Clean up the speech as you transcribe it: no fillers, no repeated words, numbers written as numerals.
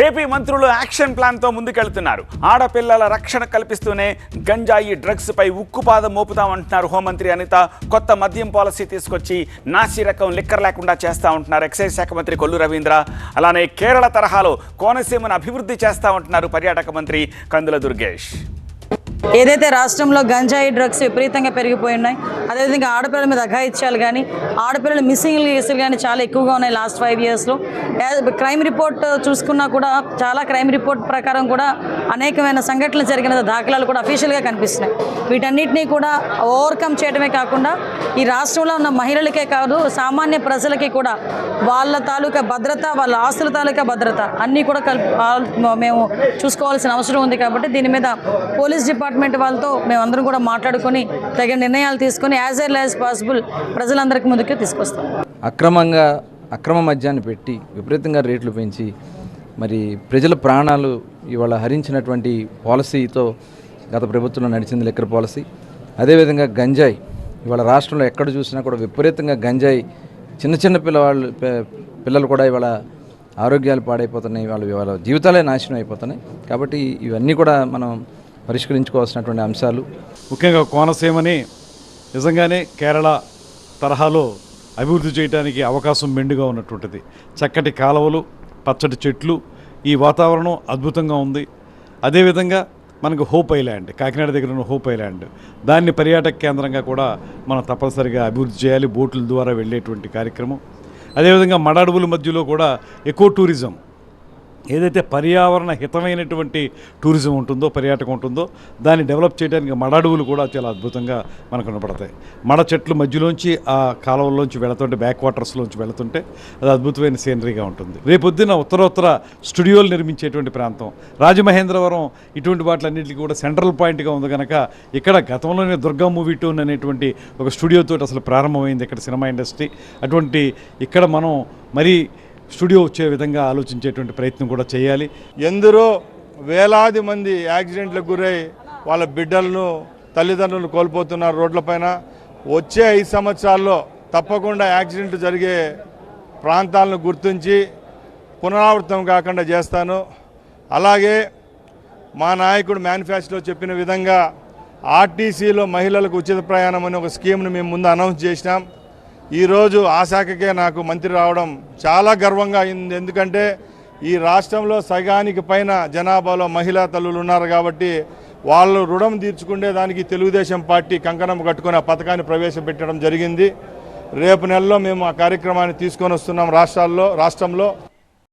AP మంత్రులు action ప్లాన్తో ముందుకెళ్తున్నారు. ఆడపిల్లల రక్షణ కల్పిస్తూనే గంజాయి డ్రగ్స్ పై ఉక్కుపాదం మోపుతామంటున్నారు హోంమంత్రి అనిత. కొత్త మద్యం పాలసీ తీసుకొచ్చి నాసి రకం లిక్కర్ లేకుండా చేస్తామంటున్నారు ఎక్సైజ్ శాఖ మంత్రి కొల్లు రవీంద్ర. అలానే కేరళ తరహాలో కోనసీమను అభివృద్ధి చేస్తామంటున్నారు పర్యాటక మంత్రి కందుల దుర్గేష్. ఏదైతే రాష్ట్రంలో గంజాయి డ్రగ్స్ విపరీతంగా పెరిగిపోయి ఉన్నాయి, అదేవిధంగా ఆడపిల్లల మీద అఘాయిత్యాలు కానీ ఆడపిల్లల మిస్సింగ్ కేసులు కానీ చాలా ఎక్కువగా ఉన్నాయి లాస్ట్ 5 ఇయర్స్లో. క్రైమ్ రిపోర్ట్ చూసుకున్నా కూడా చాలా క్రైమ్ రిపోర్ట్ ప్రకారం కూడా అనేకమైన సంఘటనలు జరిగిన దాఖలాలు కూడా అఫీషియల్గా కనిపిస్తున్నాయి. వీటన్నిటినీ కూడా ఓవర్కమ్ చేయడమే కాకుండా ఈ రాష్ట్రంలో ఉన్న మహిళలకే కాదు సామాన్య ప్రజలకి కూడా వాళ్ళ తాలూకా భద్రత, వాళ్ళ ఆస్తుల తాలూకా భద్రత అన్నీ కూడా మేము చూసుకోవాల్సిన అవసరం ఉంది. కాబట్టి దీని మీద పోలీస్ డిపార్ట్మెంట్ వాళ్ళతో మేమందరం కూడా మాట్లాడుకొని తగిన నిర్ణయాలు తీసుకొని యాజ్ ఎర్లీ యాజ్ పాసిబుల్ ప్రజలందరికీ ముందుకు తీసుకొస్తాం. అక్రమ మద్యాన్ని పెట్టి విపరీతంగా రేట్లు పెంచి మరి ప్రజల ప్రాణాలు ఇవాళ హరించినటువంటి పాలసీతో గత ప్రభుత్వంలో నడిచింది లిక్కర్ పాలసీ. అదేవిధంగా గంజాయి ఇవాళ రాష్ట్రంలో ఎక్కడ చూసినా కూడా విపరీతంగా గంజాయి, చిన్న పిల్లలు కూడా ఇవాళ ఆరోగ్యాలు పాడైపోతున్నాయి, ఇవాళ జీవితాలే నాశనం అయిపోతున్నాయి. కాబట్టి ఇవన్నీ కూడా మనం పరిష్కరించుకోవాల్సినటువంటి అంశాలు. ముఖ్యంగా కోనసీమని నిజంగానే కేరళ తరహాలో అభివృద్ధి చేయడానికి అవకాశం మెండుగా ఉన్నటువంటిది. చక్కటి కాలువలు, పచ్చటి చెట్లు, ఈ వాతావరణం అద్భుతంగా ఉంది. అదేవిధంగా మనకు హోప్ ఐలాండ్, కాకినాడ దగ్గర ఉన్న హోప్ ఐలాండ్, దాన్ని పర్యాటక కేంద్రంగా కూడా మనం తప్పనిసరిగా అభివృద్ధి చేయాలి, బోట్ల ద్వారా వెళ్ళేటువంటి కార్యక్రమం. అదేవిధంగా మడడువుల మధ్యలో కూడా ఎకో టూరిజం, ఏదైతే పర్యావరణ హితమైనటువంటి టూరిజం ఉంటుందో, పర్యాటకం ఉంటుందో దాన్ని డెవలప్ చేయడానికి మడడువులు కూడా చాలా అద్భుతంగా మనకు కనపడతాయి. మడ చెట్లు మధ్యలోంచి ఆ కాలువల్లోంచి వెళుతుంటే, బ్యాక్ వాటర్స్లోంచి వెళుతుంటే అది అద్భుతమైన సీనరీగా ఉంటుంది. రేపొద్దున ఉత్తరోత్తర స్టూడియోలు నిర్మించేటువంటి ప్రాంతం రాజమహేంద్రవరం, ఇటువంటి వాటిలన్నింటికి కూడా సెంట్రల్ పాయింట్గా ఉంది కనుక ఇక్కడ గతంలోనే దుర్గా మూవీ టూన్ అనేటువంటి ఒక స్టూడియోతో అసలు ప్రారంభమైంది ఇక్కడ సినిమా ఇండస్ట్రీ. అటువంటి ఇక్కడ మనం మరీ స్టూడియో వచ్చే విధంగా ఆలోచించేటువంటి ప్రయత్నం కూడా చేయాలి. ఎందరో వేలాది మంది యాక్సిడెంట్లకు గురై వాళ్ళ బిడ్డలను, తల్లిదండ్రులను కోల్పోతున్నారు రోడ్లపైన. వచ్చే 5 సంవత్సరాల్లో తప్పకుండా యాక్సిడెంట్ జరిగే ప్రాంతాలను గుర్తించి పునరావృతం కాకుండా చేస్తాను. అలాగే మా నాయకుడు మేనిఫెస్టోలో చెప్పిన విధంగా ఆర్టీసీలో మహిళలకు ఉచిత ప్రయాణం అనే ఒక స్కీమ్ను మేము ముందు అనౌన్స్ చేసినాం. ఈరోజు ఆ శాఖకే నాకు మంత్రి రావడం చాలా గర్వంగా అయింది. ఎందుకంటే ఈ రాష్ట్రంలో సగానికి పైన జనాభాలో మహిళా తల్లులు ఉన్నారు కాబట్టి వాళ్ళు రుణం తీర్చుకునే దానికి తెలుగుదేశం పార్టీ కంకణం కట్టుకుని ఆ పథకాన్ని ప్రవేశపెట్టడం జరిగింది. రేపు నెలలో మేము ఆ కార్యక్రమాన్ని తీసుకొని వస్తున్నాం రాష్ట్రంలో.